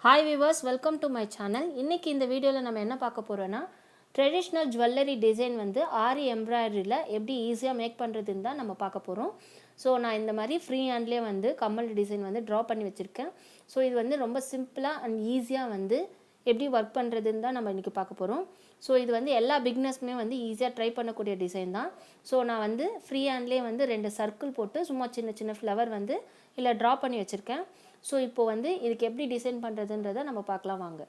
Hi viewers, welcome to my channel. இன்னைக்கு இந்த வீடியோல நம்ம என்ன பார்க்க போறோம்னா ட்ரெடிஷனல் ஜுவல்லரி டிசைன் வந்து ஆரி எம்ப்ராய்டரியில எப்படி ஈஸியா மேக் பண்றதுன்னு தான் நம்ம பார்க்க போறோம். ஸோ நான் இந்த மாதிரி ஃப்ரீ ஹேண்ட்லேயே வந்து கம்மல் டிசைன் வந்து ட்ரா பண்ணி வச்சுருக்கேன். ஸோ இது வந்து ரொம்ப சிம்பிளாக அண்ட் ஈஸியாக வந்து எப்படி ஒர்க் பண்ணுறதுன்னு தான் நம்ம இன்றைக்கி பார்க்க போகிறோம். ஸோ இது வந்து எல்லா பிகினர்ஸுமே வந்து ஈஸியாக ட்ரை பண்ணக்கூடிய டிசைன் தான். ஸோ நான் வந்து ஃப்ரீ ஹேண்ட்லேயே வந்து 2 சர்க்கிள் போட்டு சும்மா சின்ன சின்ன ஃப்ளவர் வந்து இல்லை ட்ரா பண்ணி வச்சுருக்கேன். ஸோ இப்போ வந்து இதுக்கு எப்படி டிசைன் பண்ணுறதுன்றதை நம்ம பார்க்கலாம் வாங்க.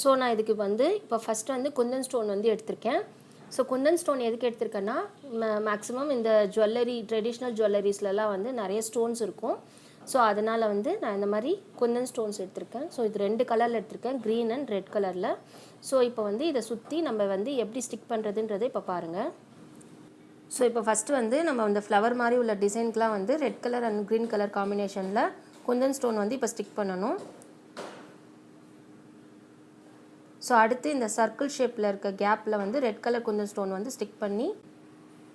ஸோ நான் இதுக்கு வந்து இப்போ ஃபஸ்ட்டு வந்து குந்தன் ஸ்டோன் வந்து எடுத்திருக்கேன். ஸோ குந்தன் ஸ்டோன் எதுக்கு எடுத்திருக்கேன்னா மேக்ஸிமம் இந்த ஜுவல்லரி ட்ரெடிஷ்னல் ஜுவல்லரிஸ்லலாம் வந்து நிறைய ஸ்டோன்ஸ் இருக்கும். ஸோ அதனால் வந்து நான் இந்த மாதிரி குந்தன் ஸ்டோன்ஸ் எடுத்திருக்கேன். ஸோ இது 2 கலரில் எடுத்திருக்கேன், க்ரீன் அண்ட் ரெட் கலரில். ஸோ இப்போ வந்து இதை சுற்றி நம்ம வந்து எப்படி ஸ்டிக் பண்ணுறதுன்றதை இப்போ பாருங்கள். ஸோ இப்போ ஃபஸ்ட்டு வந்து நம்ம இந்த ஃப்ளவர் மாதிரி உள்ள டிசைனுக்குலாம் வந்து red colour and green colour காம்பினேஷனில் குந்தன் ஸ்டோன் வந்து இப்போ ஸ்டிக் பண்ணணும். ஸோ அடுத்து இந்த சர்க்கிள் ஷேப்பில் இருக்க கேப்பில் வந்து ரெட் கலர் குந்தன் ஸ்டோன் வந்து ஸ்டிக் பண்ணி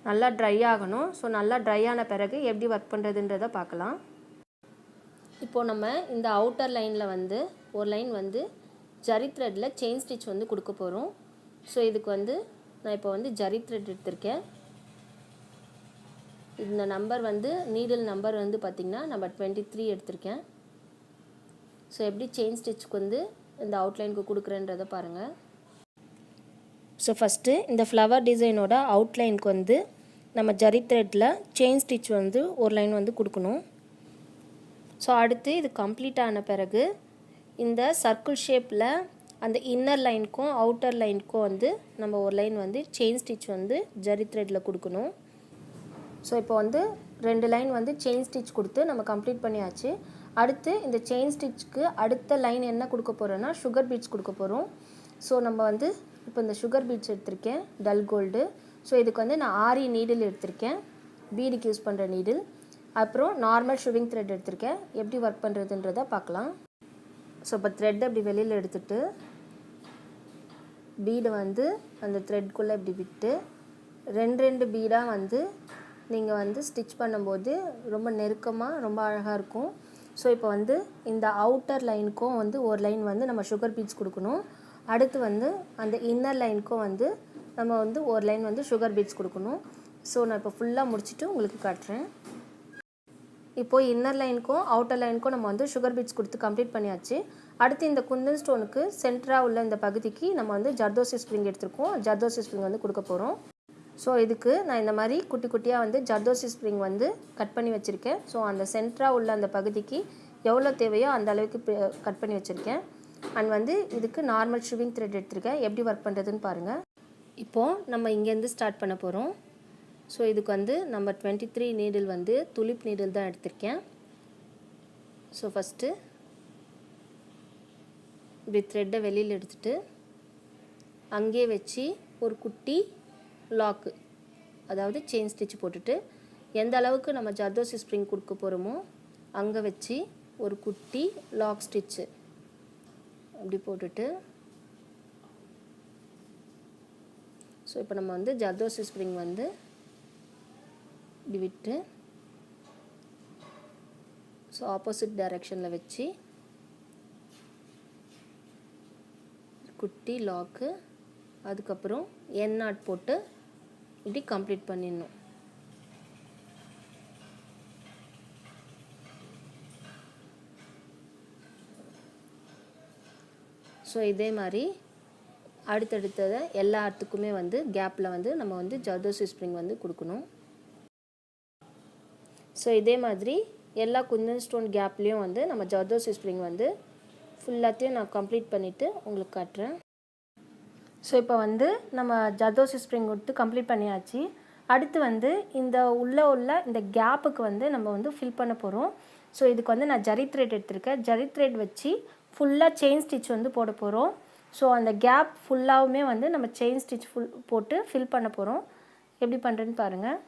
நல்லா ட்ரை ஆகணும். ஸோ நல்லா ட்ரை ஆன பிறகு எப்படி ஒர்க் பண்ணுறதுன்றதை பார்க்கலாம். இப்போது நம்ம இந்த அவுட்டர் லைனில் வந்து ஒரு லைன் வந்து ஜரி த்ரெட்டில் செயின் ஸ்டிச் வந்து கொடுக்க போகிறோம். ஸோ இதுக்கு வந்து நான் இப்போ வந்து ஜரி த்ரெட் எடுத்திருக்கேன். இந்த நம்பர் வந்து நீடில் நம்பர் வந்து பார்த்திங்கன்னா நம்பர் 23 எடுத்திருக்கேன். ஸோ எப்படி செயின் ஸ்டிச்சுக்கு வந்து இந்த அவுட்லைனுக்கு கொடுக்குறேன்றதை பாருங்கள். ஸோ ஃபஸ்ட்டு இந்த ஃப்ளவர் டிசைனோட அவுட்லைனுக்கு வந்து நம்ம ஜரி த்ரெட்டில் செயின் ஸ்டிச் வந்து ஒரு லைன் வந்து கொடுக்கணும். ஸோ அடுத்து இது கம்ப்ளீட் ஆன பிறகு இந்த சர்க்கிள் ஷேப்பில் அந்த இன்னர் லைனுக்கும் அவுட்டர் லைனுக்கும் வந்து நம்ம ஒரு லைன் வந்து செயின் ஸ்டிச் வந்து ஜரி த்ரெட்டில் கொடுக்கணும். ஸோ இப்போ வந்து 2 லைன் வந்து செயின் ஸ்டிச் கொடுத்து நம்ம கம்ப்ளீட் பண்ணியாச்சு. அடுத்து இந்த செயின் ஸ்டிச்சுக்கு அடுத்த லைன் என்ன கொடுக்க போகிறோன்னா சுகர் பீட்ஸ் கொடுக்க போகிறோம். ஸோ நம்ம வந்து இப்போ இந்த சுகர் பீட்ஸ் எடுத்திருக்கேன், டல் கோல்டு. ஸோ இதுக்கு வந்து நான் ஆரி நீடில் எடுத்திருக்கேன், பீடுக்கு யூஸ் பண்ணுற நீடில். அப்புறம் நார்மல் ஷுவிங் த்ரெட் எடுத்திருக்கேன். எப்படி ஒர்க் பண்ணுறதுன்றதை பார்க்கலாம். ஸோ இப்போ த்ரெட் அப்படி வெளியில் எடுத்துகிட்டு பீடை வந்து அந்த த்ரெட்குள்ளே இப்படி விட்டு 2 பீடாக வந்து நீங்கள் வந்து ஸ்டிச் பண்ணும்போது ரொம்ப நெருக்கமாக ரொம்ப அழகாக இருக்கும். ஸோ இப்போ வந்து இந்த அவுட்டர் லைனுக்கும் வந்து ஒரு லைன் வந்து நம்ம சுகர் பீட்ஸ் கொடுக்கணும். அடுத்து வந்து அந்த இன்னர் லைனுக்கும் வந்து நம்ம வந்து ஒரு லைன் வந்து சுகர் பீட்ஸ் கொடுக்கணும். ஸோ நான் இப்போ ஃபுல்லாக முடிச்சுட்டு உங்களுக்கு காட்டுறேன். இப்போது இன்னர் லைனுக்கும் அவுட்டர் லைனுக்கும் நம்ம வந்து சுகர் பீட்ஸ் கொடுத்து கம்ப்ளீட் பண்ணியாச்சு. அடுத்து இந்த குந்தன் ஸ்டோனுக்கு சென்டராக உள்ள இந்த பகுதிக்கு நம்ம வந்து ஜர்தோசி ஸ்ப்ரிங் எடுத்திருக்கோம். ஜர்தோசி ஸ்ப்ரிங் வந்து கொடுக்க போகிறோம். ஸோ இதுக்கு நான் இந்த மாதிரி குட்டி குட்டியாக வந்து ஜர்தோசி ஸ்ப்ரிங் வந்து கட் பண்ணி வச்சுருக்கேன். ஸோ அந்த சென்டராக உள்ள அந்த பகுதிக்கு எவ்வளோ தேவையோ அந்த அளவுக்கு கட் பண்ணி வச்சுருக்கேன். அண்ட் வந்து இதுக்கு நார்மல் ஷுவிங் த்ரெட் எடுத்திருக்கேன். எப்படி ஒர்க் பண்ணுறதுன்னு பாருங்கள். இப்போது நம்ம இங்கேருந்து ஸ்டார்ட் பண்ண போகிறோம். ஸோ இதுக்கு வந்து நம்பர் 23 நீடில் வந்து துலிப் நீடில் தான் எடுத்திருக்கேன். ஸோ ஃபஸ்ட்டு இப்படி த்ரெட்டை வெளியில் எடுத்துகிட்டு அங்கேயே வச்சு ஒரு குட்டி லாக்கு, அதாவது செயின் ஸ்டிச் போட்டுட்டு எந்த அளவுக்கு நம்ம ஜர்தோசி ஸ்ப்ரிங் கொடுக்க போகிறோமோ அங்கே வச்சு ஒரு குட்டி லாக் ஸ்டிச்சு அப்படி போட்டுட்டு, ஸோ இப்போ நம்ம வந்து ஜர்தோசி ஸ்ப்ரிங் வந்து இப்படி விட்டு ஸோ ஆப்போசிட் டைரெக்ஷனில் வச்சு குட்டி லாக்கு, அதுக்கப்புறம் என் நாட் போட்டு இப்படி கம்ப்ளீட் பண்ணிடணும். ஸோ இதே மாதிரி அடுத்தடுத்ததை எல்லா இடத்துக்குமே வந்து கேப்பில் வந்து நம்ம வந்து ஜர்தோசி ஸ்ப்ரிங் வந்து கொடுக்கணும். ஸோ இதே மாதிரி எல்லா குந்தன் ஸ்டோன் கேப்லேயும் வந்து நம்ம ஜர்தோசி ஸ்ப்ரிங் வந்து ஃபுல்லாத்தையும் நான் கம்ப்ளீட் பண்ணிவிட்டு உங்களுக்கு காட்டுறேன். ஸோ இப்போ வந்து நம்ம ஜர்தோசி ஸ்ப்ரிங் கொடுத்து கம்ப்ளீட் பண்ணியாச்சு. அடுத்து வந்து இந்த உள்ள இந்த கேப்புக்கு வந்து நம்ம வந்து ஃபில் பண்ண போகிறோம். ஸோ இதுக்கு வந்து நான் ஜரி த்ரெட் எடுத்திருக்கேன். ஜரி த்ரெட் வச்சு ஃபுல்லாக செயின் ஸ்டிச் வந்து போட போகிறோம். ஸோ அந்த கேப் ஃபுல்லாகவுமே வந்து நம்ம செயின் ஸ்டிச் போட்டு ஃபில் பண்ண போகிறோம். எப்படி பண்ணுறேன்னு பாருங்கள்.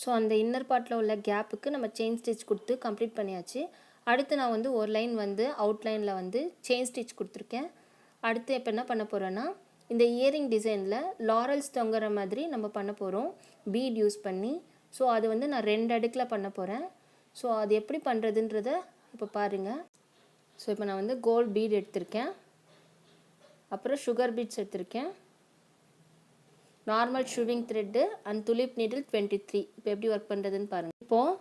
ஸோ அந்த இன்னர் பார்ட்டில் உள்ள கேப்புக்கு நம்ம செயின் ஸ்டிச் கொடுத்து கம்ப்ளீட் பண்ணியாச்சு. அடுத்து நான் வந்து ஒரு லைன் வந்து அவுட்லைனில் வந்து செயின் ஸ்டிச் கொடுத்துருக்கேன். அடுத்து இப்போ என்ன பண்ண போகிறோன்னா இந்த இயரிங் டிசைனில் லாரல்ஸ் தொங்குற மாதிரி நம்ம பண்ண போகிறோம் பீட் யூஸ் பண்ணி. ஸோ அது வந்து நான் 2 அடுக்கில் பண்ண போகிறேன். ஸோ அது எப்படி பண்ணுறதுன்றத இப்போ பாருங்கள். ஸோ இப்போ நான் வந்து கோல்ட் பீட் எடுத்திருக்கேன், அப்புறம் சுகர் பீட்ஸ் எடுத்திருக்கேன், normal sewing thread and Tulip needle 23. இப்போ எப்படி ஒர்க் பண்ணுறதுன்னு பாருங்கள். இப்போது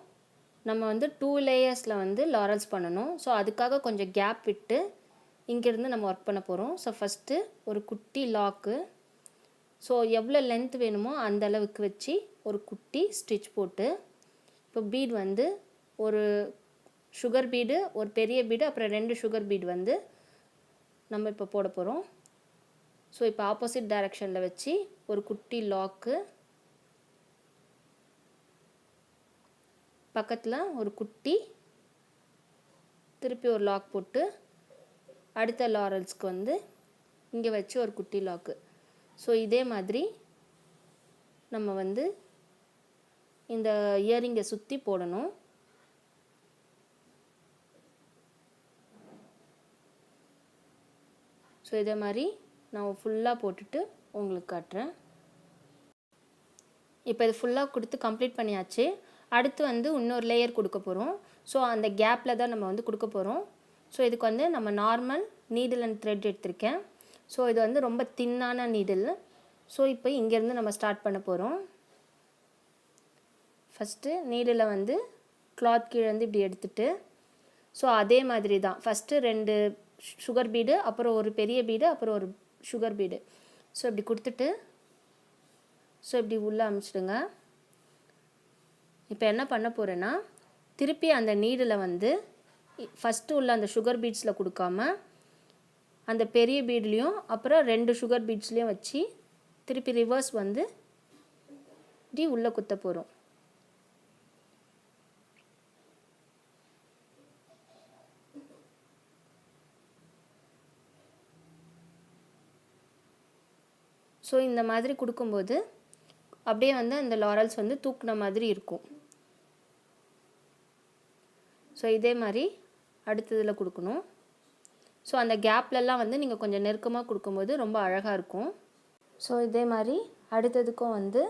நம்ம வந்து 2 லேயர்ஸில் வந்து லாரல்ஸ் பண்ணணும். ஸோ அதுக்காக கொஞ்சம் கேப் விட்டு இங்கேருந்து நம்ம ஒர்க் பண்ண போகிறோம். ஸோ ஃபஸ்ட்டு ஒரு குட்டி லாக்கு, ஸோ எவ்வளோ லென்த் வேணுமோ அந்த அளவுக்கு வச்சு ஒரு குட்டி ஸ்டிச் போட்டு, இப்போ பீட் வந்து ஒரு சுகர் பீடு, ஒரு பெரிய பீடு, அப்புறம் 2 சுகர் பீடு வந்து நம்ம இப்போ போட போகிறோம். ஸோ இப்போ ஆப்போசிட் டைரெக்ஷனில் வச்சு ஒரு குட்டி லாக்கு, பக்கத்தில் ஒரு குட்டி திருப்பி ஒரு லாக் போட்டு, அடுத்த லாரல்ஸ்க்கு வந்து இங்கே வச்சு ஒரு குட்டி லாக்கு. ஸோ இதே மாதிரி நம்ம வந்து இந்த இயரிங்கை சுற்றி போடணும். ஸோ இதே மாதிரி நான் ஃபுல்லாக போட்டுட்டு உங்களுக்கு காட்டுறேன். இப்போ இது ஃபுல்லாக கொடுத்து கம்ப்ளீட் பண்ணியாச்சு. அடுத்து வந்து இன்னொரு லேயர் கொடுக்க போகிறோம். ஸோ அந்த கேப்பில் தான் நம்ம வந்து கொடுக்க போகிறோம். ஸோ இதுக்கு வந்து நம்ம நார்மல் நீடில் அண்ட் த்ரெட் எடுத்திருக்கேன். ஸோ இது வந்து ரொம்ப தின்னான நீடில். ஸோ இப்போ இங்கேருந்து நம்ம ஸ்டார்ட் பண்ண போகிறோம். ஃபஸ்ட்டு நீடில் வந்து கிளாத் கீழே வந்து இப்படி எடுத்துட்டு, ஸோ அதே மாதிரி தான் ஃபஸ்ட்டு 2 சுகர் பீடு, அப்புறம் ஒரு பெரிய பீடு, அப்புறம் ஒரு சுகர் பீடு. ஸோ இப்படி கொடுத்துட்டு, ஸோ இப்படி உள்ளே அமுச்சிடுங்க. இப்போ என்ன பண்ண போகிறேன்னா, திருப்பி அந்த நீடில் வந்து ஃபஸ்ட்டு உள்ள அந்த சுகர் பீட்ஸில் கொடுக்காம அந்த பெரிய பீட்லேயும் அப்புறம் 2 சுகர் பீட்ஸ்லேயும் வச்சு திருப்பி ரிவர்ஸ் வந்து இப்படி உள்ளே குத்த போகிறோம். ஸோ இந்த மாதிரி கொடுக்கும்போது அப்படியே வந்து அந்த லாரல்ஸ் வந்து தூக்குன மாதிரி இருக்கும். ஸோ இதே மாதிரி அடுத்ததில் கொடுக்கணும். ஸோ அந்த கேப்லலாம் வந்து நீங்கள் கொஞ்சம் நெருக்கமாக கொடுக்கும்போது ரொம்ப அழகாக இருக்கும். ஸோ இதே மாதிரி அடுத்ததுக்கும் வந்து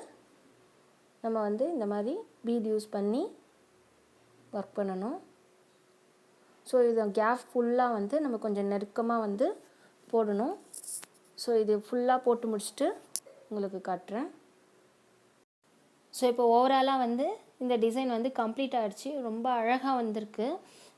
நம்ம வந்து இந்த மாதிரி பீட் யூஸ் பண்ணி ஒர்க் பண்ணணும். ஸோ இது கேப் ஃபுல்லாக வந்து நம்ம கொஞ்சம் நெருக்கமாக வந்து போடணும். ஸோ இது ஃபுல்லாக போட்டு முடிச்சுட்டு உங்களுக்கு காட்டுறேன். ஸோ இப்போ ஓவராலாக வந்து இந்த டிசைன் வந்து கம்ப்ளீட் ஆகிடுச்சு. ரொம்ப அழகாக வந்திருக்கு.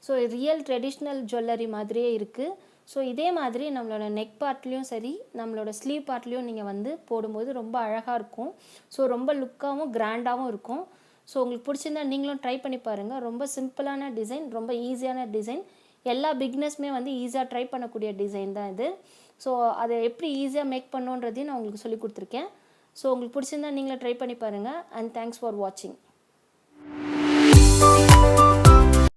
ஸோ ரியல் ட்ரெடிஷ்னல் ஜுவல்லரி மாதிரியே இருக்குது. ஸோ இதே மாதிரி நம்மளோட நெக் பார்ட்லேயும் சரி, நம்மளோட ஸ்லீவ் பார்ட்லேயும் நீங்கள் வந்து போடும்போது ரொம்ப அழகாக இருக்கும். ஸோ ரொம்ப லுக்காகவும் கிராண்டாகவும் இருக்கும். ஸோ உங்களுக்கு பிடிச்சிருந்தா நீங்களும் ட்ரை பண்ணி பாருங்கள். ரொம்ப சிம்பிளான டிசைன், ரொம்ப ஈஸியான டிசைன். எல்லா பிக்னஸ்மே வந்து ஈஸியாக ட்ரை பண்ணக்கூடிய டிசைன் தான் இது. ஸோ அதை எப்படி ஈஸியாக மேக் பண்ணுன்றதையும் நான் உங்களுக்கு சொல்லி கொடுத்துருக்கேன். ஸோ உங்களுக்கு பிடிச்சிருந்தா நீங்களே ட்ரை பண்ணி பாருங்கள். அண்ட் தேங்க்ஸ் ஃபார் வாட்சிங்.